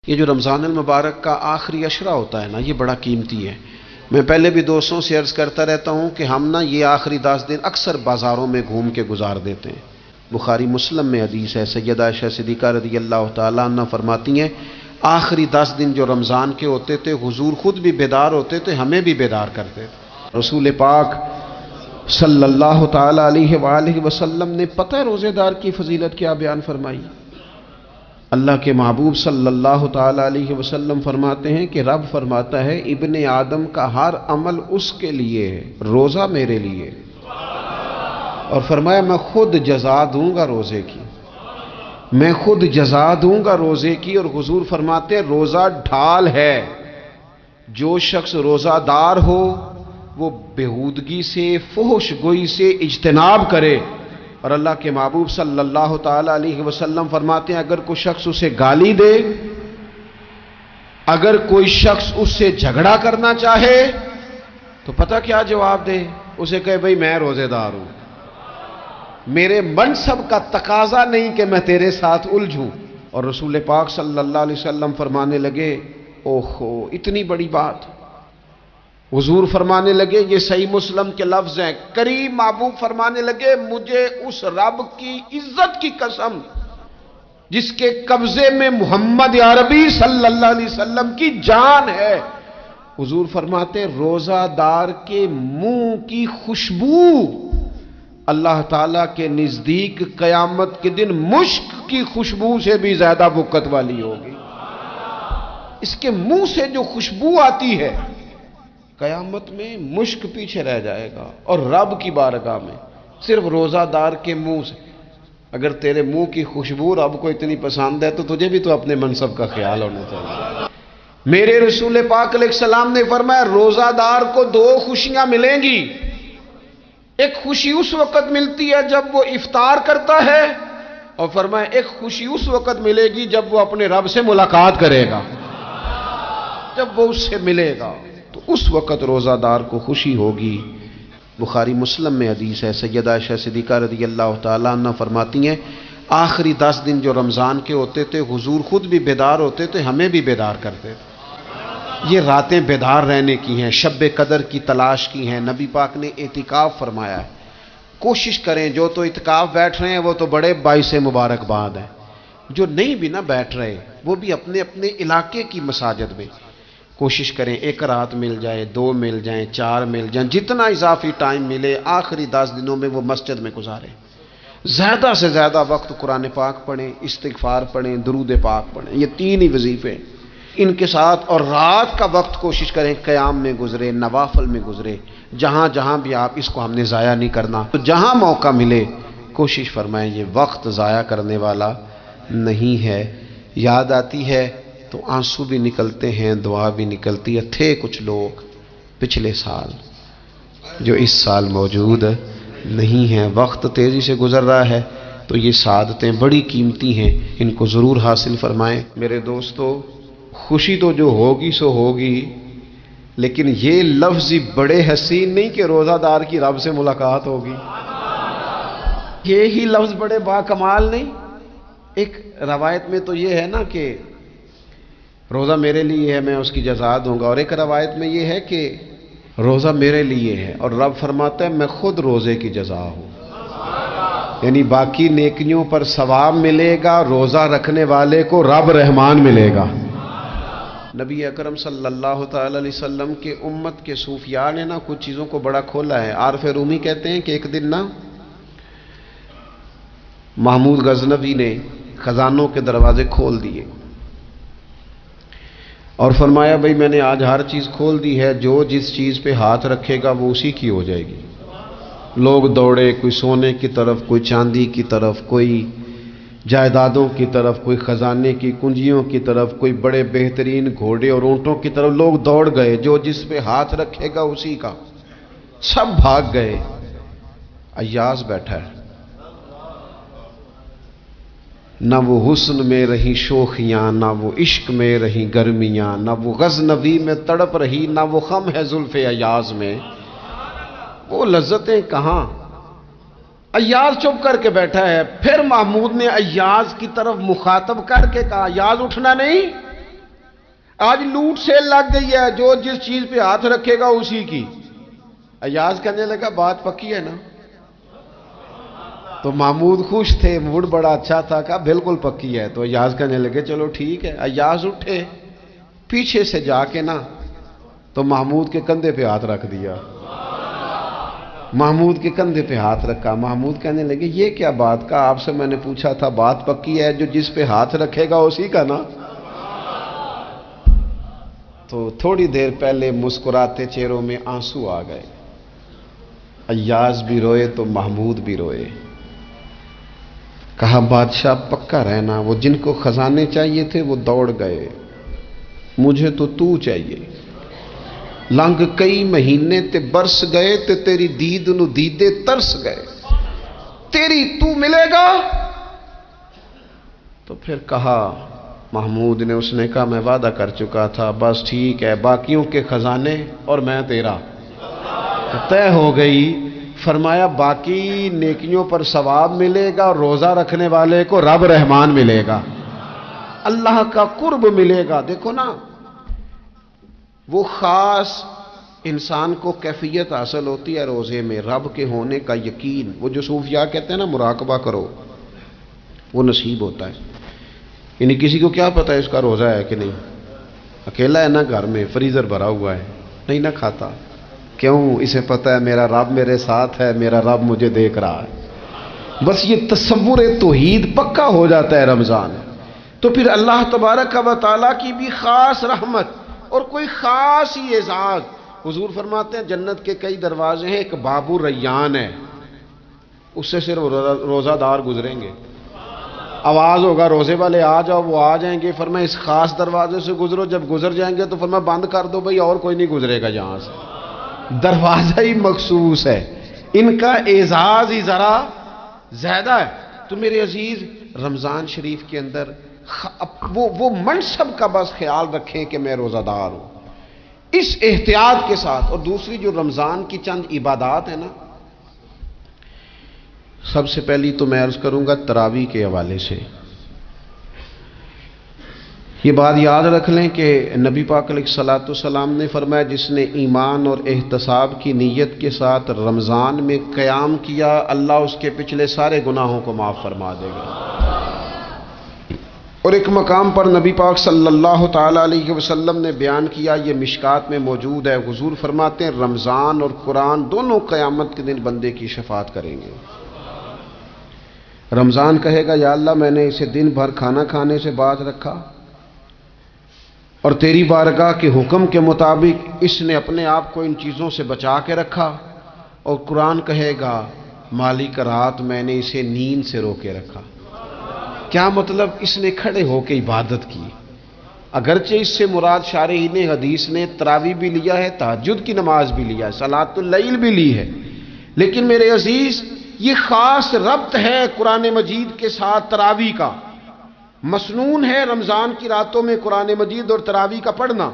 یہ جو رمضان المبارک کا آخری عشرہ ہوتا ہے نا، یہ بڑا قیمتی ہے۔ میں پہلے بھی دوستوں سے عرض کرتا رہتا ہوں کہ ہم نا یہ آخری 10 دن اکثر بازاروں میں گھوم کے گزار دیتے ہیں۔ بخاری مسلم میں حدیث ہے، سیدہ عائشہ صدیقہ رضی اللہ تعالیٰ عنہ فرماتی ہیں آخری 10 دن جو رمضان کے ہوتے تھے حضور خود بھی بیدار ہوتے تھے، ہمیں بھی بیدار کرتے تھے۔ رسول پاک صلی اللہ تعالیٰ علیہ وآلہ وسلم نے پتہ ہے روزے دار کی فضیلت کیا بیان فرمائی؟ اللہ کے محبوب صلی اللہ تعالیٰ علیہ وسلم فرماتے ہیں کہ رب فرماتا ہے ابن آدم کا ہر عمل اس کے لیے ہے، روزہ میرے لیے، اور فرمایا میں خود جزا دوں گا روزے کی، میں خود جزا دوں گا روزے کی۔ اور حضور فرماتے ہیں روزہ ڈھال ہے، جو شخص روزہ دار ہو وہ بےہودگی سے، فحش گوئی سے اجتناب کرے۔ اور اللہ کے محبوب صلی اللہ تعالیٰ علیہ وسلم فرماتے ہیں اگر کوئی شخص اسے گالی دے، اگر کوئی شخص اس سے جھگڑا کرنا چاہے تو پتہ کیا جواب دے؟ اسے کہے بھئی میں روزے دار ہوں، میرے منصب کا تقاضا نہیں کہ میں تیرے ساتھ الجھوں۔ اور رسول پاک صلی اللہ علیہ وسلم فرمانے لگے اوہو اتنی بڑی بات۔ حضور فرمانے لگے، یہ صحیح مسلم کے لفظ ہیں، کریم محبوب فرمانے لگے مجھے اس رب کی عزت کی قسم جس کے قبضے میں محمد عربی صلی اللہ علیہ وسلم کی جان ہے، حضور فرماتے روزہ دار کے منہ کی خوشبو اللہ تعالیٰ کے نزدیک قیامت کے دن مشک کی خوشبو سے بھی زیادہ بکت والی ہوگی۔ اس کے منہ سے جو خوشبو آتی ہے قیامت میں مشک پیچھے رہ جائے گا، اور رب کی بارگاہ میں صرف روزہ دار کے منہ سے۔ اگر تیرے منہ کی خوشبو رب کو اتنی پسند ہے تو تجھے بھی تو اپنے منصب کا خیال ہونا چاہیے۔ میرے رسول پاک علیہ السلام نے فرمایا روزہ دار کو 2 خوشیاں ملیں گی، ایک خوشی اس وقت ملتی ہے جب وہ افطار کرتا ہے، اور فرمایا ایک خوشی اس وقت ملے گی جب وہ اپنے رب سے ملاقات کرے گا، جب وہ اس سے ملے گا تو اس وقت روزہ دار کو خوشی ہوگی۔ بخاری مسلم میں حدیث ہے، سیدہ عائشہ صدیقہ رضی اللہ تعالیٰ عنہ فرماتی ہیں آخری 10 دن جو رمضان کے ہوتے تھے حضور خود بھی بیدار ہوتے تھے، ہمیں بھی بیدار کرتے تھے۔ یہ راتیں بیدار رہنے کی ہیں، شب قدر کی تلاش کی ہیں۔ نبی پاک نے اعتکاف فرمایا ہے، کوشش کریں جو تو اعتکاف بیٹھ رہے ہیں وہ تو بڑے باعث مبارکباد ہیں، جو نہیں بھی نہ بیٹھ رہے وہ بھی اپنے اپنے علاقے کی مساجد میں کوشش کریں 1 رات مل جائے، 2 مل جائیں، 4 مل جائیں، جتنا اضافی ٹائم ملے آخری 10 دنوں میں وہ مسجد میں گزاریں۔ زیادہ سے زیادہ وقت قرآن پاک پڑھیں، استغفار پڑھیں، درود پاک پڑھیں، یہ 3 ہی وظیفے ان کے ساتھ۔ اور رات کا وقت کوشش کریں قیام میں گزرے، نوافل میں گزرے، جہاں جہاں بھی آپ اس کو ہم نے ضائع نہیں کرنا، تو جہاں موقع ملے کوشش فرمائیں، یہ وقت ضائع کرنے والا نہیں ہے۔ یاد آتی ہے تو آنسو بھی نکلتے ہیں، دعا بھی نکلتی ہے۔ تھے کچھ لوگ پچھلے سال جو اس سال موجود نہیں ہیں، وقت تیزی سے گزر رہا ہے تو یہ سعادتیں بڑی قیمتی ہیں، ان کو ضرور حاصل فرمائیں۔ میرے دوستو خوشی تو جو ہوگی سو ہوگی، لیکن یہ لفظ بڑے حسین نہیں کہ روزہ دار کی رب سے ملاقات ہوگی، یہی لفظ بڑے باکمال نہیں؟ ایک روایت میں تو یہ ہے نا کہ روزہ میرے لیے ہے میں اس کی جزا دوں گا، اور ایک روایت میں یہ ہے کہ روزہ میرے لیے ہے اور رب فرماتا ہے میں خود روزے کی جزا ہوں، یعنی باقی نیکیوں پر ثواب ملے گا، روزہ رکھنے والے کو رب رحمان ملے گا۔ نبی اکرم صلی اللہ تعالی علیہ وسلم کے امت کے صوفیاء نے نا کچھ چیزوں کو بڑا کھولا ہے۔ عارف رومی کہتے ہیں کہ ایک دن نا محمود غزنوی نے خزانوں کے دروازے کھول دیے اور فرمایا بھئی میں نے آج ہر چیز کھول دی ہے، جو جس چیز پہ ہاتھ رکھے گا وہ اسی کی ہو جائے گی۔ لوگ دوڑے، کوئی سونے کی طرف، کوئی چاندی کی طرف، کوئی جائیدادوں کی طرف، کوئی خزانے کی کنجیوں کی طرف، کوئی بڑے بہترین گھوڑے اور اونٹوں کی طرف، لوگ دوڑ گئے، جو جس پہ ہاتھ رکھے گا اسی کا۔ سب بھاگ گئے، ایاز بیٹھا ہے، نہ وہ حسن میں رہی شوخیاں، نہ وہ عشق میں رہی گرمیاں، نہ وہ غزنوی میں تڑپ رہی، نہ وہ خم ہے زلف ایاز میں، وہ لذتیں کہاں۔ ایاز چپ کر کے بیٹھا ہے۔ پھر محمود نے ایاز کی طرف مخاطب کر کے کہا ایاز اٹھنا نہیں، آج لوٹ سیل لگ گئی ہے، جو جس چیز پہ ہاتھ رکھے گا اسی کی۔ ایاز کہنے لگا بات پکی ہے نا؟ تو محمود خوش تھے، موڈ بڑا اچھا تھا، کہا بالکل پکی ہے۔ تو ایاز کہنے لگے چلو ٹھیک ہے۔ ایاز اٹھے، پیچھے سے جا کے نا تو محمود کے کندھے پہ ہاتھ رکھ دیا، محمود کے کندھے پہ ہاتھ رکھا۔ محمود کہنے لگے یہ کیا بات کا، آپ سے میں نے پوچھا تھا بات پکی ہے، جو جس پہ ہاتھ رکھے گا اسی کا نا۔ تو تھوڑی دیر پہلے مسکراتے چہروں میں آنسو آ گئے، ایاز بھی روئے تو محمود بھی روئے۔ کہا بادشاہ پکا رہنا، وہ جن کو خزانے چاہیے تھے وہ دوڑ گئے، مجھے تو چاہیے۔ لنگ کئی مہینے تے برس گئے تے تیری دید نو دیدے ترس گئے، تیری تو ملے گا۔ تو پھر کہا محمود نے، اس نے کہا میں وعدہ کر چکا تھا، بس ٹھیک ہے، باقیوں کے خزانے اور میں تیرا طے ہو گئی۔ فرمایا باقی نیکیوں پر ثواب ملے گا، اور روزہ رکھنے والے کو رب رحمان ملے گا، اللہ کا قرب ملے گا۔ دیکھو نا، وہ خاص انسان کو کیفیت حاصل ہوتی ہے روزے میں، رب کے ہونے کا یقین۔ وہ جو صوفیاء کہتے ہیں نا مراقبہ کرو، وہ نصیب ہوتا ہے۔ یعنی کسی کو کیا پتہ ہے اس کا روزہ ہے کہ نہیں، اکیلا ہے نا گھر میں، فریزر بھرا ہوا ہے، نہیں نہ کھاتا، کیوں؟ اسے پتہ ہے میرا رب میرے ساتھ ہے، میرا رب مجھے دیکھ رہا ہے۔ بس یہ تصور توحید پکا ہو جاتا ہے رمضان، تو پھر اللہ تبارک و تعالیٰ کی بھی خاص رحمت اور کوئی خاص ہی اعزاز۔ حضور فرماتے ہیں جنت کے کئی دروازے ہیں، ایک باب الریان ہے، اس سے صرف روزہ دار گزریں گے۔ آواز ہوگا روزے والے آ جاؤ، وہ آ جائیں گے، فرمایا اس خاص دروازے سے گزرو، جب گزر جائیں گے تو فرمایا بند کر دو بھئی، اور کوئی نہیں گزرے گا یہاں سے، دروازہ ہی مخصوص ہے، ان کا اعزاز ہی ذرا زیادہ ہے۔ تو میرے عزیز، رمضان شریف کے اندر وہ منصب کا بس خیال رکھیں کہ میں روزہ دار ہوں، اس احتیاط کے ساتھ۔ اور دوسری جو رمضان کی چند عبادات ہیں نا، سب سے پہلی تو میں عرض کروں گا تراویح کے حوالے سے۔ یہ بات یاد رکھ لیں کہ نبی پاک علیہ الصلوۃ والسلام نے فرمایا جس نے ایمان اور احتساب کی نیت کے ساتھ رمضان میں قیام کیا، اللہ اس کے پچھلے سارے گناہوں کو معاف فرما دے گا۔ اور ایک مقام پر نبی پاک صلی اللہ تعالی علیہ وسلم نے بیان کیا، یہ مشکات میں موجود ہے، حضور فرماتے ہیں رمضان اور قرآن دونوں قیامت کے دن بندے کی شفاعت کریں گے۔ رمضان کہے گا یا اللہ میں نے اسے دن بھر کھانا کھانے سے باز رکھا، اور تیری بارگاہ کے حکم کے مطابق اس نے اپنے آپ کو ان چیزوں سے بچا کے رکھا۔ اور قرآن کہے گا مالک رات میں نے اسے نیند سے روکے رکھا۔ کیا مطلب؟ اس نے کھڑے ہو کے عبادت کی، اگرچہ اس سے مراد شارحین حدیث نے تراویح بھی لیا ہے، تہجد کی نماز بھی لیا ہے، صلاۃ اللیل بھی لی ہے، لیکن میرے عزیز یہ خاص ربط ہے قرآن مجید کے ساتھ تراویح کا۔ مسنون ہے رمضان کی راتوں میں قرآن مجید اور تراویح کا پڑھنا۔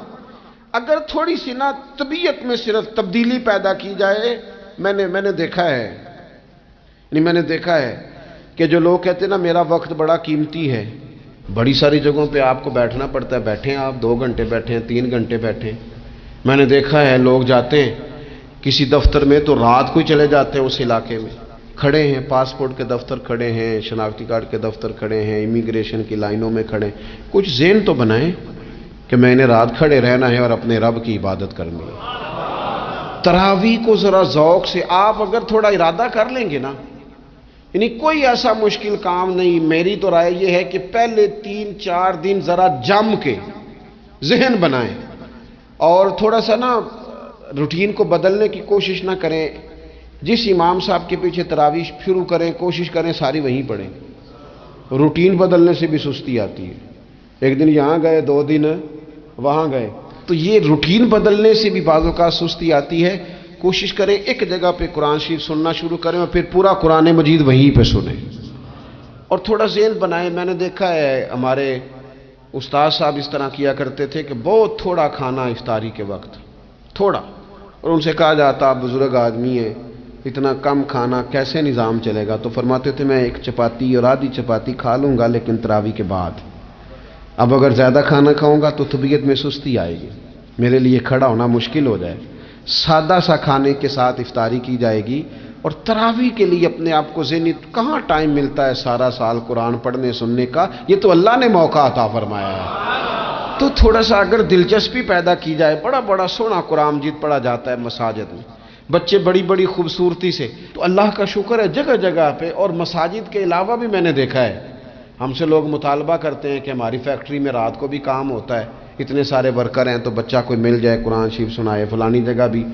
اگر تھوڑی سی نا طبیعت میں صرف تبدیلی پیدا کی جائے، میں نے دیکھا ہے کہ جو لوگ کہتے ہیں نا میرا وقت بڑا قیمتی ہے، بڑی ساری جگہوں پہ آپ کو بیٹھنا پڑتا ہے، بیٹھیں آپ 2 گھنٹے بیٹھیں، 3 گھنٹے بیٹھیں۔ میں نے دیکھا ہے لوگ جاتے ہیں کسی دفتر میں تو رات کو ہی چلے جاتے ہیں اس علاقے میں، کھڑے ہیں، پاسپورٹ کے دفتر کھڑے ہیں، شناختی کارڈ کے دفتر کھڑے ہیں، امیگریشن کی لائنوں میں کھڑے ہیں۔ کچھ ذہن تو بنائیں کہ میں نے رات کھڑے رہنا ہے اور اپنے رب کی عبادت کرنی ہے۔ تراویح کو ذرا ذوق سے آپ اگر تھوڑا ارادہ کر لیں گے نا، یعنی کوئی ایسا مشکل کام نہیں۔ میری تو رائے یہ ہے کہ پہلے 3-4 دن ذرا جم کے ذہن بنائیں، اور تھوڑا سا نا روٹین کو بدلنے کی کوشش نہ کریں۔ جس امام صاحب کے پیچھے تراویح شروع کریں، کوشش کریں ساری وہیں پڑھیں۔ روٹین بدلنے سے بھی سستی آتی ہے، ایک دن یہاں گئے، 2 دن وہاں گئے، تو یہ روٹین بدلنے سے بھی بعض اوقات سستی آتی ہے۔ کوشش کریں ایک جگہ پہ قرآن شریف سننا شروع کریں اور پھر پورا قرآن مجید وہیں پہ سنیں، اور تھوڑا ذہن بنائیں۔ میں نے دیکھا ہے ہمارے استاد صاحب اس طرح کیا کرتے تھے کہ بہت تھوڑا کھانا افطاری کے وقت، تھوڑا، اور ان سے کہا جاتا آپ بزرگ آدمی ہیں، اتنا کم کھانا کیسے نظام چلے گا؟ تو فرماتے تھے میں 1 چپاتی اور آدھی چپاتی کھا لوں گا لیکن تراویح کے بعد، اب اگر زیادہ کھانا کھاؤں گا تو طبیعت میں سستی آئے گی، میرے لیے کھڑا ہونا مشکل ہو جائے، سادہ سا کھانے کے ساتھ افطاری کی جائے گی۔ اور تراویح کے لیے اپنے آپ کو ذہنی، کہاں ٹائم ملتا ہے سارا سال قرآن پڑھنے سننے کا، یہ تو اللہ نے موقع عطا فرمایا ہے۔ تو تھوڑا سا اگر دلچسپی پیدا کی جائے، بڑا بڑا سونا قرآن مجید پڑھا جاتا ہے مساجد میں، بچے بڑی بڑی خوبصورتی سے، تو اللہ کا شکر ہے جگہ جگہ پہ۔ اور مساجد کے علاوہ بھی میں نے دیکھا ہے، ہم سے لوگ مطالبہ کرتے ہیں کہ ہماری فیکٹری میں رات کو بھی کام ہوتا ہے، اتنے سارے ورکر ہیں تو بچہ کوئی مل جائے قرآن شریف سنائے، فلانی جگہ بھی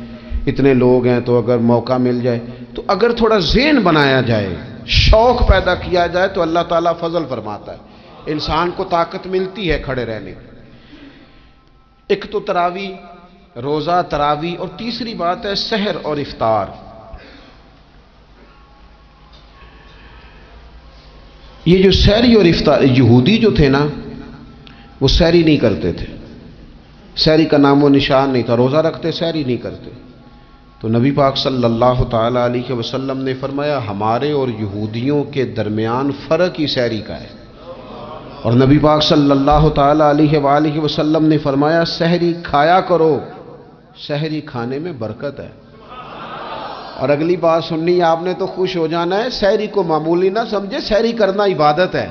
اتنے لوگ ہیں تو اگر موقع مل جائے، تو اگر تھوڑا ذہن بنایا جائے، شوق پیدا کیا جائے تو اللہ تعالیٰ فضل فرماتا ہے، انسان کو طاقت ملتی ہے کھڑے رہنے کی۔ ایک تو تراویح، روزہ، تراویح، اور تیسری بات ہے سحر اور افطار۔ یہ جو سحری اور افطار، یہودی جو تھے نا وہ سحری نہیں کرتے تھے، سحری کا نام و نشان نہیں تھا، روزہ رکھتے سحری نہیں کرتے۔ تو نبی پاک صلی اللہ تعالی علیہ وسلم نے فرمایا ہمارے اور یہودیوں کے درمیان فرق ہی سحری کا ہے، اور نبی پاک صلی اللہ تعالی علیہ وآلہ وسلم نے فرمایا سحری کھایا کرو، سحری کھانے میں برکت ہے۔ اور اگلی بات سننی آپ نے تو خوش ہو جانا ہے، سحری کو معمولی نہ سمجھے، سحری کرنا عبادت ہے۔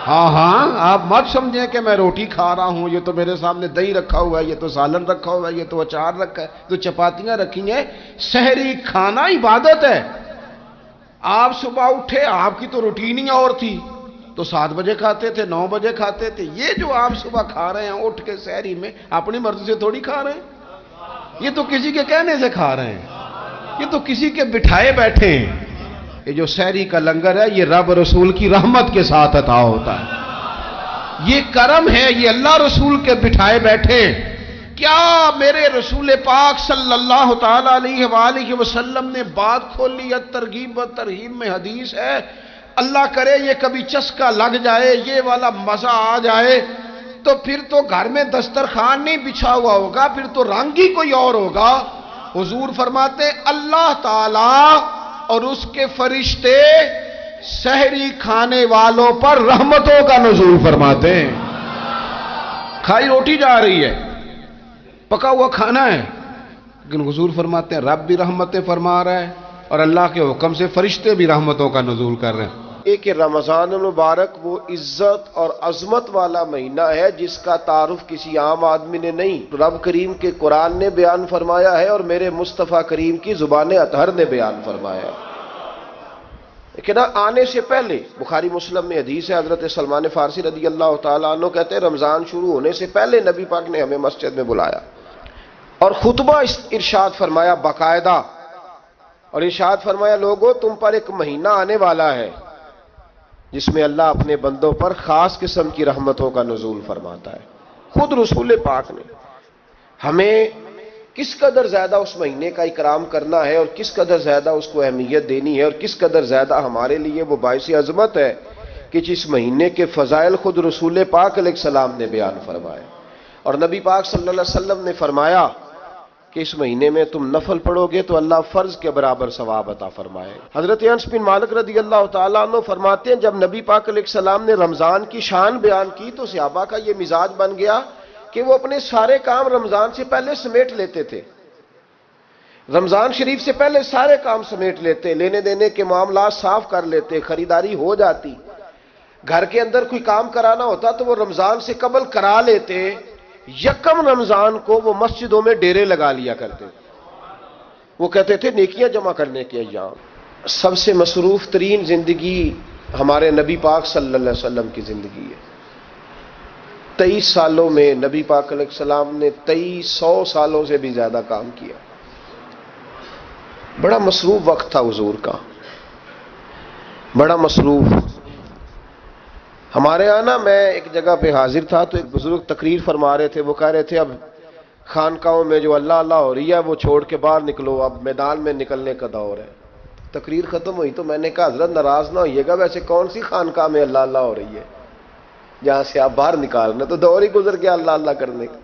ہاں آپ مت سمجھیں کہ میں روٹی کھا رہا ہوں، یہ تو میرے سامنے دہی رکھا ہوا ہے، یہ تو سالن رکھا ہوا ہے، یہ تو اچار رکھا ہے، تو چپاتیاں رکھی ہیں۔ سحری کھانا عبادت ہے۔ آپ صبح اٹھے، آپ کی تو روٹین ہی اور تھی، تو 7 بجے کھاتے تھے، 9 بجے کھاتے تھے۔ یہ جو آپ صبح کھا رہے ہیں اٹھ کے سحری میں، اپنی مرضی سے تھوڑی کھا رہے ہیں، یہ تو کسی کے کہنے سے کھا رہے ہیں، یہ تو کسی کے بٹھائے بیٹھے ہیں۔ یہ جو سحری کا لنگر ہے یہ رب رسول کی رحمت کے ساتھ عطا ہوتا ہے، یہ کرم ہے، یہ اللہ رسول کے بٹھائے بیٹھے۔ کیا میرے رسول پاک صلی اللہ تعالی علیہ وآلہ وسلم نے بات کھولی ہے، ترغیب و ترہیب میں حدیث ہے، اللہ کرے یہ کبھی چسکا لگ جائے، یہ والا مزہ آ جائے، تو پھر تو گھر میں دسترخوان نہیں بچھا ہوا ہوگا، پھر تو رنگ ہی کوئی اور ہوگا۔ حضور فرماتے اللہ تعالی اور اس کے فرشتے سحری کھانے والوں پر رحمتوں کا نزول فرماتے ہیں۔ کھائی روٹی جا رہی ہے، پکا ہوا کھانا ہے، لیکن حضور فرماتے ہیں رب بھی رحمتیں فرما رہا ہے، اور اللہ کے حکم سے فرشتے بھی رحمتوں کا نزول کر رہے ہیں۔ ایک رمضان المبارک وہ عزت اور عظمت والا مہینہ ہے جس کا تعارف کسی عام آدمی نے نہیں، رب کریم کے قرآن نے بیان فرمایا ہے اور میرے مصطفیٰ کریم کی زبان اطہر نے بیان فرمایا ہے۔ لیکن آنے سے پہلے بخاری مسلم میں حدیث ہے، حضرت سلمان فارسی رضی اللہ تعالیٰ عنہ کہتے ہیں رمضان شروع ہونے سے پہلے نبی پاک نے ہمیں مسجد میں بلایا اور خطبہ ارشاد فرمایا باقاعدہ، اور ارشاد فرمایا لوگو تم پر ایک مہینہ آنے والا ہے جس میں اللہ اپنے بندوں پر خاص قسم کی رحمتوں کا نزول فرماتا ہے۔ خود رسول پاک نے ہمیں کس قدر زیادہ اس مہینے کا اکرام کرنا ہے اور کس قدر زیادہ اس کو اہمیت دینی ہے، اور کس قدر زیادہ ہمارے لیے وہ باعث عظمت ہے کہ جس مہینے کے فضائل خود رسول پاک علیہ السلام نے بیان فرمائے۔ اور نبی پاک صلی اللہ علیہ وسلم نے فرمایا کہ اس مہینے میں تم نفل پڑھو گے تو اللہ فرض کے برابر ثواب عطا فرمائے۔ حضرت انس بن مالک رضی اللہ تعالیٰ عنہ فرماتے ہیں جب نبی پاک علیہ السلام نے رمضان کی شان بیان کی تو صحابہ کا یہ مزاج بن گیا کہ وہ اپنے سارے کام رمضان سے پہلے سمیٹ لیتے تھے، رمضان شریف سے پہلے سارے کام سمیٹ لیتے، لینے دینے کے معاملات صاف کر لیتے، خریداری ہو جاتی، گھر کے اندر کوئی کام کرانا ہوتا تو وہ رمضان سے قبل کرا لیتے، یکم رمضان کو وہ مسجدوں میں ڈیرے لگا لیا کرتے، وہ کہتے تھے نیکیاں جمع کرنے کے ایام۔ سب سے مصروف ترین زندگی ہمارے نبی پاک صلی اللہ علیہ وسلم کی زندگی ہے۔ 23 سالوں میں نبی پاک علیہ السلام نے 2300 سالوں سے بھی زیادہ کام کیا، بڑا مصروف وقت تھا حضور کا، بڑا مصروف۔ ہمارے یہاں میں ایک جگہ پہ حاضر تھا تو ایک بزرگ تقریر فرما رہے تھے، وہ کہہ رہے تھے اب خانقاہوں میں جو اللہ اللہ ہو رہی ہے وہ چھوڑ کے باہر نکلو، اب میدان میں نکلنے کا دور ہے۔ تقریر ختم ہوئی تو میں نے کہا حضرت ناراض نہ ہوئیے گا، ویسے کون سی خانقاہ میں اللہ اللہ ہو رہی ہے جہاں سے آپ باہر نکالنا، تو دور ہی گزر گیا اللہ اللہ کرنے کا۔